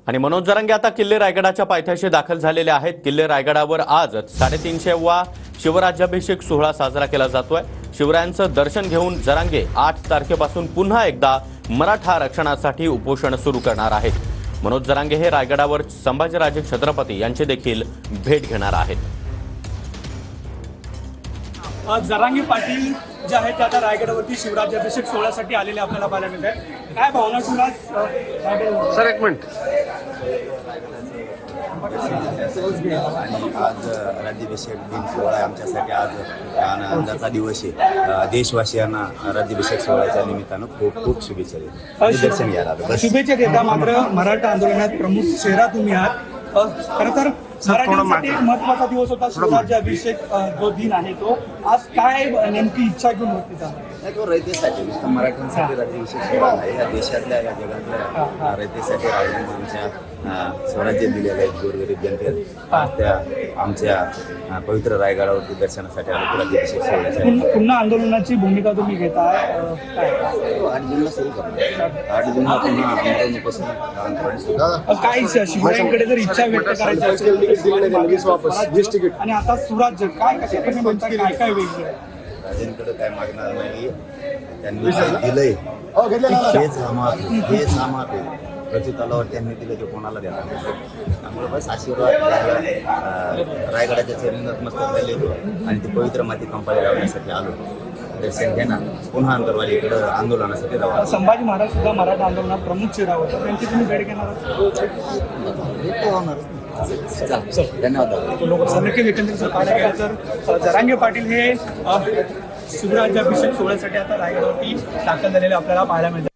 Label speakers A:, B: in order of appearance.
A: आणि मनोज जरांगे आता किल्ले रायगडाच्या पायथ्याशी दाखल झालेले आहेत। किल्ले रायगडावर आज 350वा शिवराज्याभिषेक सोहळा साजरा केला जातोय। शिवरायांचं दर्शन घेऊन जरांगे 8 तारखेपासून पुन्हा एकदा मराठा आरक्षणासाठी उपोषण सुरू करणार आहेत। मनोज जरांगे हे रायगडावर संभाजीराजे छत्रपती यांची देखील भेट घेणार आहेत।
B: जरांगे पाटील जे आहेत ते आता रायगडावरती शिवराज्याभिषेक सोहळ्यासाठी आलेले आपल्याला पाहायला मिळत आहे। काय भावना शिवराज
C: सर एक मिनिट।
D: आणि आज राज्याभिषेक दिन सोहळा आमच्यासाठी आज आनंदाचा दिवस आहे। देशवासियांना राज्याभिषेक सोहळ्याच्या निमित्तानं खूप खूप शुभेच्छा देतो। दर्शन घ्यायला आलो।
B: शुभेच्छा देता। मात्र मराठा आंदोलनात प्रमुख चेहरा तुम्ही आहात। खरं तर मराठ्यांसाठी एक महत्त्वाचा दिवस होता शिवराज्याभिषेक जो दिन आहे तो आज काय नेमकी इच्छा घेऊन होती
D: नाही तो रयतेसाठी मराठ्यांसाठी राज्याभिषेक सोहळा आहे। या देशातल्या या जगातल्या रयतेसाठी राजांच्या स्वराज्य दिलेलं आहे। गोरगरीब जनतेत त्या आमच्या पवित्र रायगडावरती दर्शनासाठी आलो। राज्याभिषेक सोहळ्यासाठी
B: पुन्हा आंदोलनाची भूमिका तुम्ही घेताय काय
D: 8 जूनला सुरू करतो। 8 जूनला पुन्हा आंदोलन सुद्धा
B: काय शिवरायांकडे जर इच्छा व्यक्त करायची असेल आणि आता सुराज्य काय कशाप्रकारे म्हणतात काय काय वेगळं
D: राजांकडे काय मागणार नाही। त्यांनी दिलंय हेच आम्हा प्रत्युत्तरावर त्यांनी दिलं ते कोणाला देणार नाही। त्यामुळे बस आशीर्वाद द्यायला रायगडाच्या चरणी नतमस्तक झाले आणि ती पवित्र माती कंपाळी लावण्यासाठी आलो। दर्शन घेणार पुन्हा अंतरवालीकडे आंदोलनासाठी रवाना।
B: संभाजी महाराज सुद्धा मराठा आंदोलनात प्रमुख चेहरा होता, त्यांची तुम्ही भेट घेणार
D: धन्यवाद।
B: नक्की एकंदरीत पाहायला गेलं तर जरांगे पाटील हे शिवराज्याभिषेक सोहळ्यासाठी आता रायगडावरती दाखल झालेले आपल्याला पाहायला मिळतात।